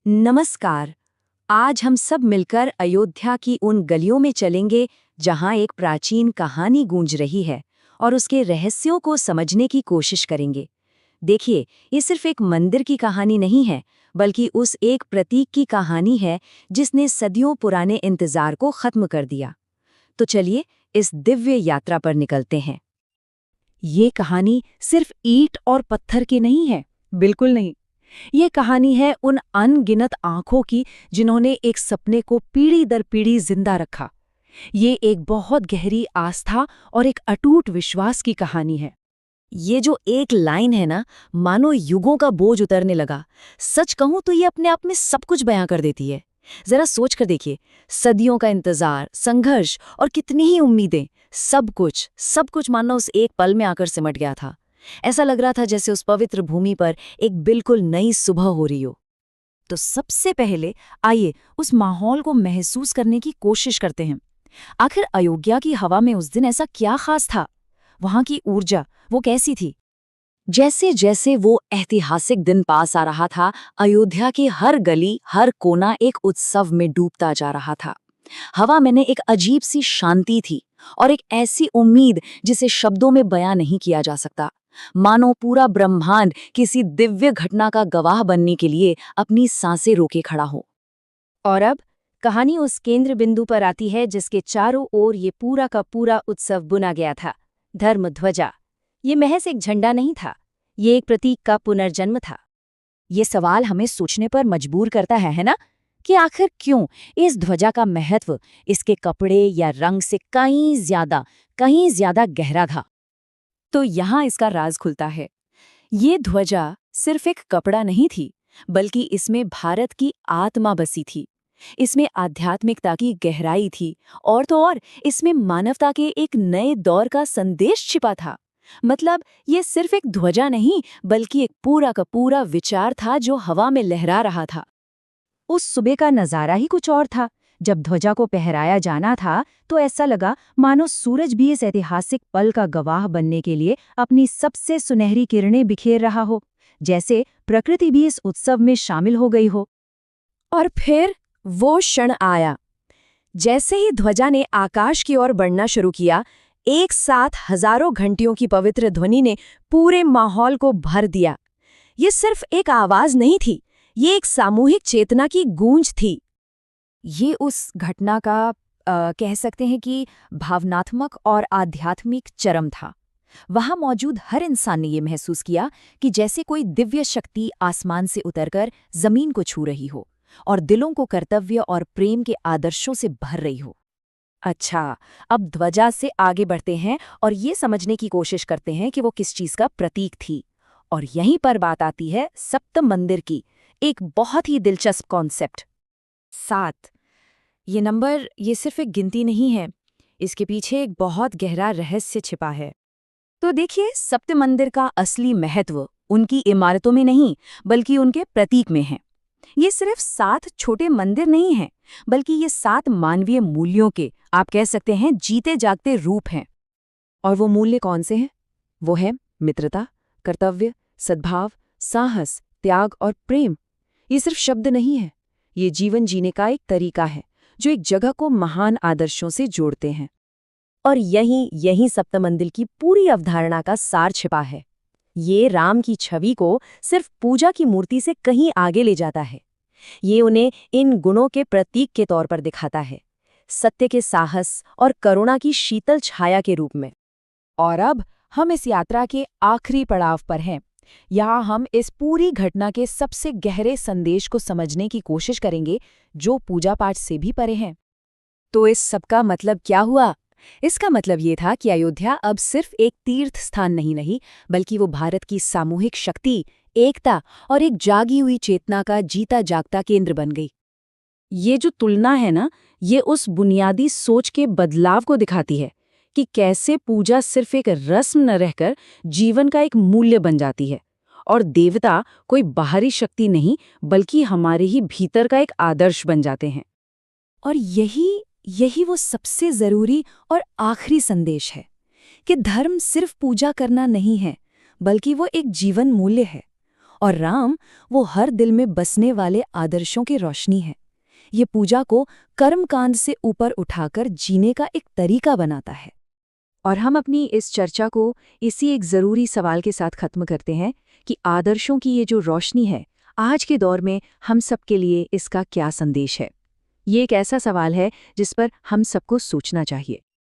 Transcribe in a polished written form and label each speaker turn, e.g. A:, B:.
A: नमस्कार। आज हम सब मिलकर अयोध्या की उन गलियों में चलेंगे जहां एक प्राचीन कहानी गूंज रही है और उसके रहस्यों को समझने की कोशिश करेंगे। देखिए, ये सिर्फ एक मंदिर की कहानी नहीं है, बल्कि उस एक प्रतीक की कहानी है जिसने सदियों पुराने इंतजार को खत्म कर दिया। तो चलिए इस दिव्य यात्रा पर निकलते हैं।
B: ये कहानी सिर्फ ईंट और पत्थर की नहीं है, बिल्कुल नहीं। ये कहानी है उन अनगिनत आंखों की जिन्होंने एक सपने को पीढ़ी दर पीढ़ी जिंदा रखा। ये एक बहुत गहरी आस्था और एक अटूट विश्वास की कहानी है।
A: ये जो एक लाइन है ना, मानो युगों का बोझ उतरने लगा। सच कहूं तो ये अपने आप में सब कुछ बयां कर देती है। जरा सोच कर देखिए, सदियों का इंतजार, संघर्ष और कितनी ही उम्मीदें, सब कुछ मानो उस एक पल में आकर सिमट गया था। ऐसा लग रहा था जैसे उस पवित्र भूमि पर एक बिल्कुल नई सुबह हो रही हो।
B: तो सबसे पहले आइए उस माहौल को महसूस करने की कोशिश करते हैं। आखिर अयोध्या की हवा में उस दिन ऐसा क्या खास था? वहां की ऊर्जा वो कैसी थी?
A: जैसे जैसे वो ऐतिहासिक दिन पास आ रहा था, अयोध्या की हर गली, हर कोना एक उत्सव में डूबता जा रहा था। हवा में एक अजीब सी शांति थी और एक ऐसी उम्मीद जिसे शब्दों में बयां नहीं किया जा सकता। मानो पूरा ब्रह्मांड किसी दिव्य घटना का गवाह बनने के लिए अपनी सांसें रोके खड़ा हो।
B: और अब कहानी उस केंद्र बिंदु पर आती है जिसके चारों ओर ये पूरा का पूरा उत्सव बुना गया था, धर्म ध्वजा। ये महज एक झंडा नहीं था, ये एक प्रतीक का पुनर्जन्म था। ये सवाल हमें सोचने पर मजबूर करता है ना? कि आखिर क्यों इस ध्वजा का महत्व इसके कपड़े या रंग से कहीं ज्यादा गहरा था। तो यहाँ इसका राज खुलता है। ये ध्वजा सिर्फ एक कपड़ा नहीं थी, बल्कि इसमें भारत की आत्मा बसी थी। इसमें आध्यात्मिकता की गहराई थी, और तो और इसमें मानवता के एक नए दौर का संदेश छिपा था। मतलब ये सिर्फ एक ध्वजा नहीं, बल्कि एक पूरा का पूरा विचार था जो हवा में लहरा रहा था। उस सुबह का नजारा ही कुछ और था। जब ध्वजा को पहराया जाना था तो ऐसा लगा मानो सूरज भी इस ऐतिहासिक पल का गवाह बनने के लिए अपनी सबसे सुनहरी किरणें बिखेर रहा हो, जैसे प्रकृति भी इस उत्सव में शामिल हो गई हो। और फिर वो क्षण आया। जैसे ही ध्वजा ने आकाश की ओर बढ़ना शुरू किया, एक साथ हजारों घंटियों की पवित्र ध्वनि ने पूरे माहौल को भर दिया। ये सिर्फ एक आवाज नहीं थी, ये एक सामूहिक चेतना की गूंज थी। ये उस घटना का कह सकते हैं कि भावनात्मक और आध्यात्मिक चरम था। वहां मौजूद हर इंसान ने ये महसूस किया कि जैसे कोई दिव्य शक्ति आसमान से उतरकर जमीन को छू रही हो और दिलों को कर्तव्य और प्रेम के आदर्शों से भर रही हो। अच्छा, अब ध्वजा से आगे बढ़ते हैं और ये समझने की कोशिश करते हैं कि वो किस चीज का प्रतीक थी। और यहीं पर बात आती है सप्त मंदिर की, एक बहुत ही दिलचस्प कॉन्सेप्ट। 7 ये नंबर ये सिर्फ एक गिनती नहीं है, इसके पीछे एक बहुत गहरा रहस्य छिपा है। तो देखिए, सप्त मंदिर का असली महत्व उनकी इमारतों में नहीं, बल्कि उनके प्रतीक में है। ये सिर्फ 7 छोटे मंदिर नहीं हैं, बल्कि ये 7 मानवीय मूल्यों के, आप कह सकते हैं, जीते जागते रूप हैं। और वो मूल्य कौन से हैं? वो है मित्रता, कर्तव्य, सद्भाव, साहस, त्याग और प्रेम। ये सिर्फ शब्द नहीं है, ये जीवन जीने का एक तरीका है जो एक जगह को महान आदर्शों से जोड़ते हैं। और यही सप्त मंदिर की पूरी अवधारणा का सार छिपा है। ये राम की छवि को सिर्फ पूजा की मूर्ति से कहीं आगे ले जाता है। ये उन्हें इन गुणों के प्रतीक के तौर पर दिखाता है, सत्य के साहस और करुणा की शीतल छाया के रूप में। और अब हम इस यात्रा के आखिरी पड़ाव पर हैं। यहाँ हम इस पूरी घटना के सबसे गहरे संदेश को समझने की कोशिश करेंगे, जो पूजा पाठ से भी परे हैं। तो इस सबका मतलब क्या हुआ? इसका मतलब ये था कि अयोध्या अब सिर्फ एक तीर्थ स्थान नहीं रही, बल्कि वो भारत की सामूहिक शक्ति, एकता और एक जागी हुई चेतना का जीता जागता केंद्र बन गई। ये जो तुलना है ना, ये उस बुनियादी सोच के बदलाव को दिखाती है कि कैसे पूजा सिर्फ एक रस्म न रहकर जीवन का एक मूल्य बन जाती है, और देवता कोई बाहरी शक्ति नहीं, बल्कि हमारे ही भीतर का एक आदर्श बन जाते हैं। और यही वो सबसे जरूरी और आखिरी संदेश है कि धर्म सिर्फ पूजा करना नहीं है, बल्कि वो एक जीवन मूल्य है।
A: और राम वो हर दिल में बसने वाले आदर्शों की रोशनी है। ये पूजा को कर्मकांड से ऊपर उठाकर जीने का एक तरीका बनाता है। और हम अपनी इस चर्चा को इसी एक ज़रूरी सवाल के साथ खत्म करते हैं कि आदर्शों की ये जो रोशनी है, आज के दौर में हम सबके लिए इसका क्या संदेश है। ये एक ऐसा सवाल है जिस पर हम सबको सोचना चाहिए।